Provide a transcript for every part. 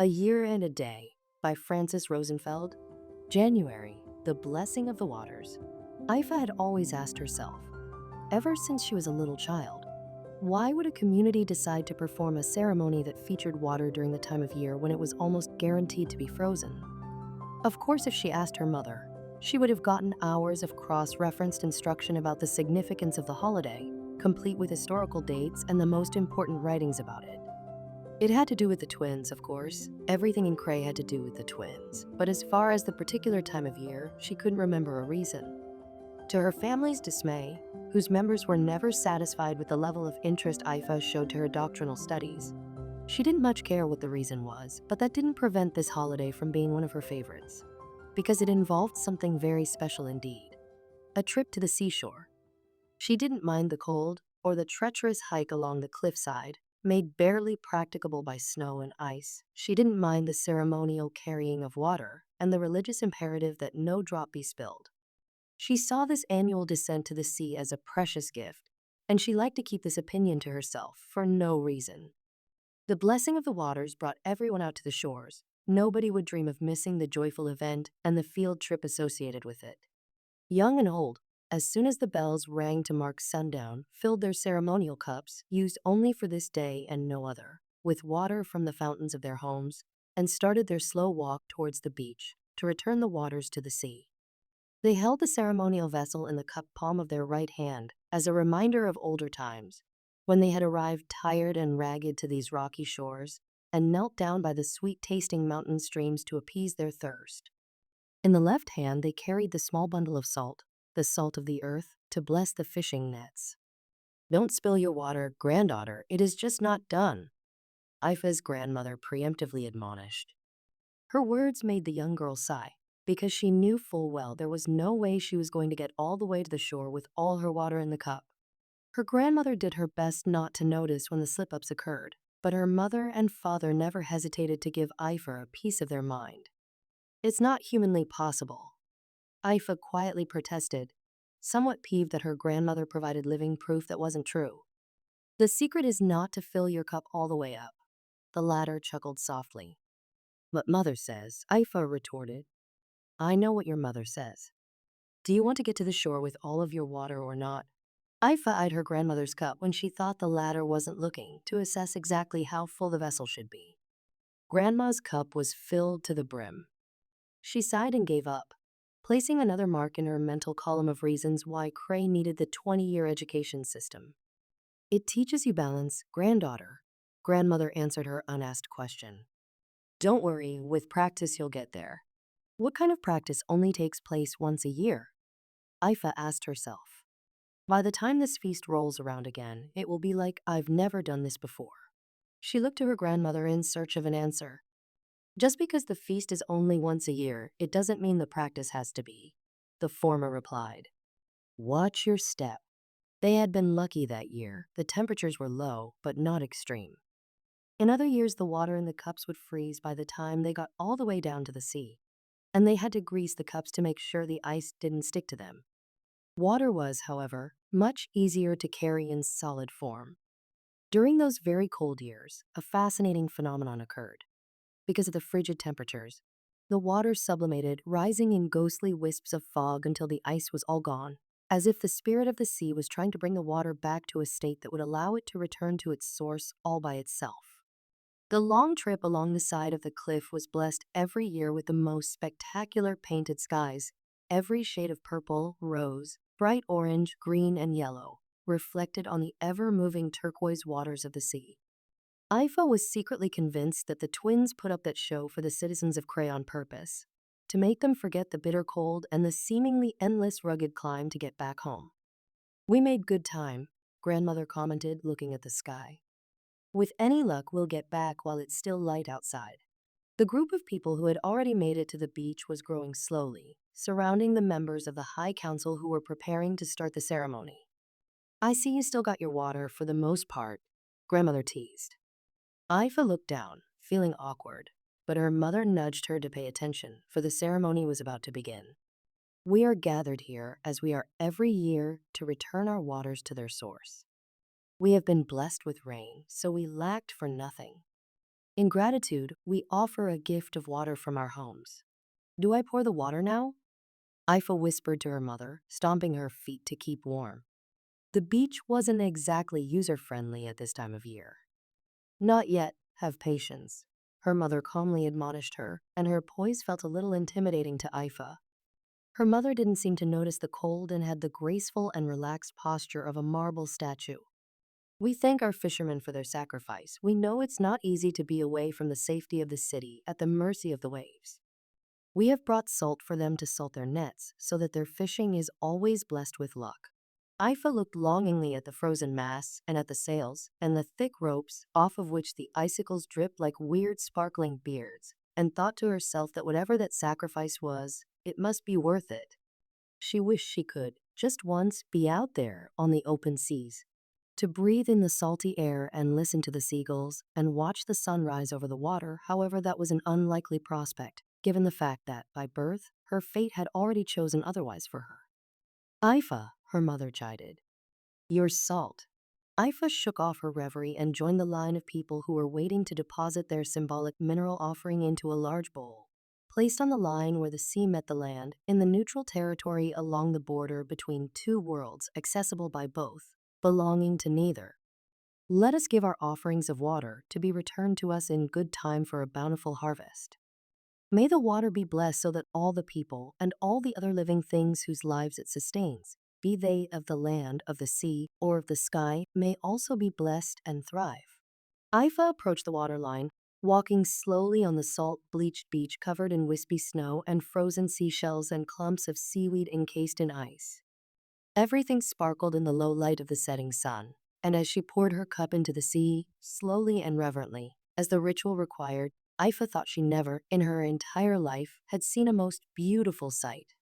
A Year and a Day by Francis Rosenfeld. January, the blessing of the waters. Aifa had always asked herself, ever since she was a little child, why would a community decide to perform a ceremony that featured water during the time of year when it was almost guaranteed to be frozen? Of course, if she asked her mother, she would have gotten hours of cross-referenced instruction about the significance of the holiday, complete with historical dates and the most important writings about it. It had to do with the twins, of course. Everything in Cray had to do with the twins. But as far as the particular time of year, she couldn't remember a reason. To her family's dismay, whose members were never satisfied with the level of interest Aifa showed to her doctrinal studies, she didn't much care what the reason was, but that didn't prevent this holiday from being one of her favorites, because it involved something very special indeed: a trip to the seashore. She didn't mind the cold or the treacherous hike along the cliffside, made barely practicable by snow and ice. She didn't mind the ceremonial carrying of water and the religious imperative that no drop be spilled. She saw this annual descent to the sea as a precious gift, and she liked to keep this opinion to herself for no reason. The blessing of the waters brought everyone out to the shores. Nobody would dream of missing the joyful event and the field trip associated with it. Young and old, as soon as the bells rang to mark sundown, filled their ceremonial cups, used only for this day and no other, with water from the fountains of their homes, and started their slow walk towards the beach to return the waters to the sea. They held the ceremonial vessel in the cup palm of their right hand as a reminder of older times, when they had arrived tired and ragged to these rocky shores and knelt down by the sweet-tasting mountain streams to appease their thirst. In the left hand, they carried the small bundle of salt, the salt of the earth, to bless the fishing nets. "Don't spill your water, granddaughter, it is just not done," Aifa's grandmother preemptively admonished. Her words made the young girl sigh, because she knew full well there was no way she was going to get all the way to the shore with all her water in the cup. Her grandmother did her best not to notice when the slip-ups occurred, but her mother and father never hesitated to give Aifa a piece of their mind. "It's not humanly possible," Aifa quietly protested, somewhat peeved that her grandmother provided living proof that wasn't true. "The secret is not to fill your cup all the way up," the latter chuckled softly. "But mother says," Aifa retorted. "I know what your mother says. Do you want to get to the shore with all of your water or not?" Aifa eyed her grandmother's cup when she thought the latter wasn't looking to assess exactly how full the vessel should be. Grandma's cup was filled to the brim. She sighed and gave up, placing another mark in her mental column of reasons why Cray needed the 20-year education system. "It teaches you balance, granddaughter," grandmother answered her unasked question. "Don't worry, with practice you'll get there." "What kind of practice only takes place once a year?" Aifa asked herself. "By the time this feast rolls around again, it will be like I've never done this before." She looked to her grandmother in search of an answer. "Just because the feast is only once a year, it doesn't mean the practice has to be," the former replied. "Watch your step." They had been lucky that year. The temperatures were low, but not extreme. In other years, the water in the cups would freeze by the time they got all the way down to the sea, and they had to grease the cups to make sure the ice didn't stick to them. Water was, however, much easier to carry in solid form. During those very cold years, a fascinating phenomenon occurred. Because of the frigid temperatures, the water sublimated, rising in ghostly wisps of fog until the ice was all gone, as if the spirit of the sea was trying to bring the water back to a state that would allow it to return to its source all by itself. The long trip along the side of the cliff was blessed every year with the most spectacular painted skies, every shade of purple, rose, bright orange, green, and yellow, reflected on the ever-moving turquoise waters of the sea. Aifa was secretly convinced that the twins put up that show for the citizens of Cray on purpose, to make them forget the bitter cold and the seemingly endless rugged climb to get back home. "We made good time," grandmother commented, looking at the sky. "With any luck, we'll get back while it's still light outside." The group of people who had already made it to the beach was growing slowly, surrounding the members of the High Council who were preparing to start the ceremony. "I see you still got your water for the most part," grandmother teased. Aifa looked down, feeling awkward, but her mother nudged her to pay attention, for the ceremony was about to begin. "We are gathered here, as we are every year, to return our waters to their source. We have been blessed with rain, so we lacked for nothing. In gratitude, we offer a gift of water from our homes. Do I pour the water now? Aifa whispered to her mother, stomping her feet to keep warm. The beach wasn't exactly user-friendly at this time of year. Not yet, have patience, her mother calmly admonished her, and her poise felt a little intimidating to Aifa. Her mother didn't seem to notice the cold and had the graceful and relaxed posture of a marble statue. We thank our fishermen for their sacrifice. We know it's not easy to be away from the safety of the city at the mercy of the waves. We have brought salt for them to salt their nets so that their fishing is always blessed with luck. Aifa looked longingly at the frozen masts and at the sails and the thick ropes off of which the icicles dripped like weird sparkling beards, and thought to herself that whatever that sacrifice was, it must be worth it. She wished she could, just once, be out there on the open seas, to breathe in the salty air and listen to the seagulls and watch the sun rise over the water. However, that was an unlikely prospect, given the fact that, by birth, her fate had already chosen otherwise for her. Aifa, her mother chided. You're salt. Aifa shook off her reverie and joined the line of people who were waiting to deposit their symbolic mineral offering into a large bowl, placed on the line where the sea met the land, in the neutral territory along the border between two worlds accessible by both, belonging to neither. Let us give our offerings of water to be returned to us in good time for a bountiful harvest. May the water be blessed so that all the people and all the other living things whose lives it sustains, be they of the land, of the sea, or of the sky, may also be blessed and thrive. Aifa approached the waterline, walking slowly on the salt-bleached beach covered in wispy snow and frozen seashells and clumps of seaweed encased in ice. Everything sparkled in the low light of the setting sun, and as she poured her cup into the sea, slowly and reverently, as the ritual required, Aifa thought she never, in her entire life, had seen a most beautiful sight.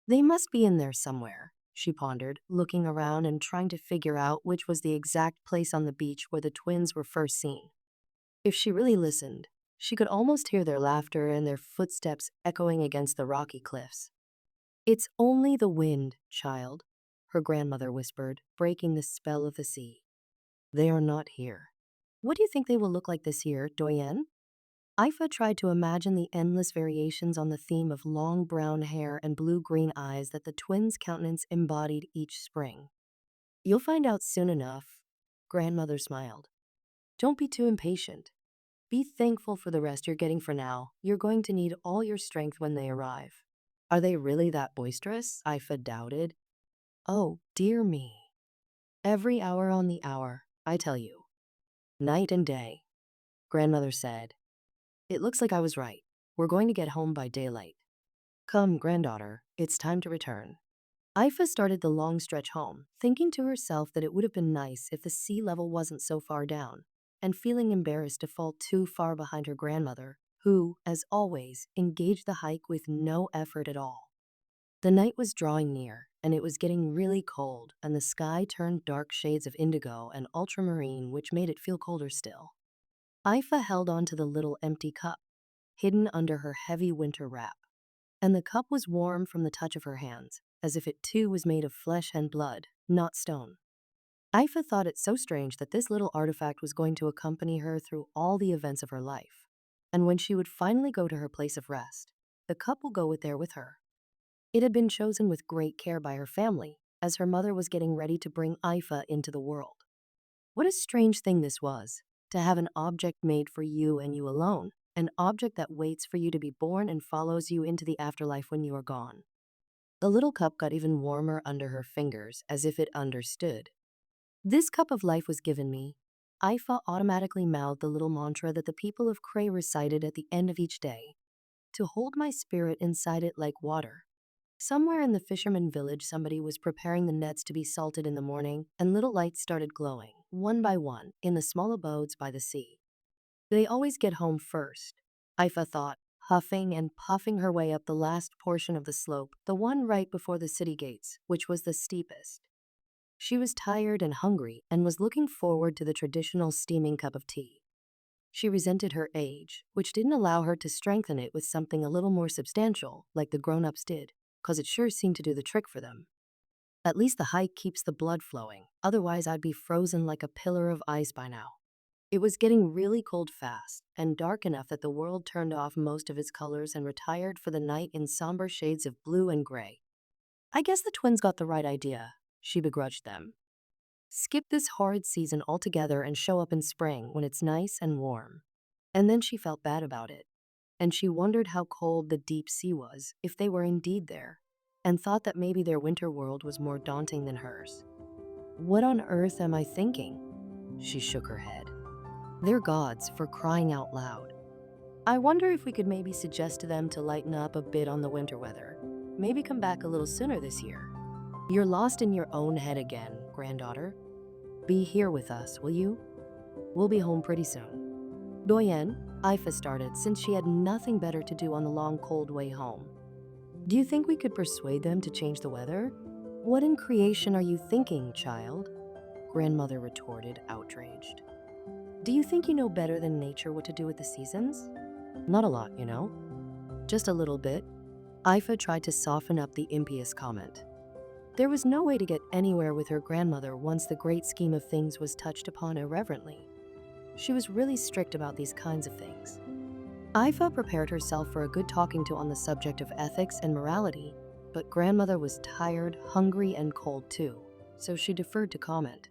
They must be in there somewhere, she pondered, looking around and trying to figure out which was the exact place on the beach where the twins were first seen. If she really listened, she could almost hear their laughter and their footsteps echoing against the rocky cliffs. It's only the wind, child, her grandmother whispered, breaking the spell of the sea. They are not here. What do you think they will look like this year, Doyen? Aifa tried to imagine the endless variations on the theme of long brown hair and blue-green eyes that the twins' countenance embodied each spring. You'll find out soon enough, grandmother smiled. Don't be too impatient. Be thankful for the rest you're getting for now. You're going to need all your strength when they arrive. Are they really that boisterous? Aifa doubted. Oh, dear me. Every hour on the hour, I tell you. Night and day, grandmother said. It looks like I was right. We're going to get home by daylight. Come, granddaughter, it's time to return. Aifa started the long stretch home, thinking to herself that it would have been nice if the sea level wasn't so far down, and feeling embarrassed to fall too far behind her grandmother, who, as always, engaged the hike with no effort at all. The night was drawing near, and it was getting really cold, and the sky turned dark shades of indigo and ultramarine, which made it feel colder still. Aifa held on to the little empty cup, hidden under her heavy winter wrap, and the cup was warm from the touch of her hands, as if it too was made of flesh and blood, not stone. Aifa thought it so strange that this little artifact was going to accompany her through all the events of her life, and when she would finally go to her place of rest, the cup will go there with her. It had been chosen with great care by her family, as her mother was getting ready to bring Aifa into the world. What a strange thing this was, to have an object made for you and you alone, an object that waits for you to be born and follows you into the afterlife when you are gone. The little cup got even warmer under her fingers, as if it understood. This cup of life was given me. Aifa automatically mouthed the little mantra that the people of Cray recited at the end of each day, to hold my spirit inside it like water. Somewhere in the fisherman village, somebody was preparing the nets to be salted in the morning, and little lights started glowing, one by one, in the small abodes by the sea. They always get home first, Aifa thought, huffing and puffing her way up the last portion of the slope, the one right before the city gates, which was the steepest. She was tired and hungry and was looking forward to the traditional steaming cup of tea. She resented her age, which didn't allow her to strengthen it with something a little more substantial, like the grown-ups did, 'cause it sure seemed to do the trick for them. At least the hike keeps the blood flowing, otherwise I'd be frozen like a pillar of ice by now. It was getting really cold fast and dark enough that the world turned off most of its colors and retired for the night in somber shades of blue and gray. I guess the twins got the right idea, she begrudged them. Skip this horrid season altogether and show up in spring when it's nice and warm. And then she felt bad about it. And she wondered how cold the deep sea was if they were indeed there, and thought that maybe their winter world was more daunting than hers. What on earth am I thinking? She shook her head. They're gods, for crying out loud. I wonder if we could maybe suggest to them to lighten up a bit on the winter weather. Maybe come back a little sooner this year. You're lost in your own head again, granddaughter. Be here with us, will you? We'll be home pretty soon. Doyen, Aifa started since she had nothing better to do on the long cold way home. Do you think we could persuade them to change the weather? What in creation are you thinking, child? Grandmother retorted, outraged. Do you think you know better than nature what to do with the seasons? Not a lot, you know. Just a little bit. Aifa tried to soften up the impious comment. There was no way to get anywhere with her grandmother once the great scheme of things was touched upon irreverently. She was really strict about these kinds of things. Aifa prepared herself for a good talking to on the subject of ethics and morality, but grandmother was tired, hungry, and cold too, so she deferred to comment.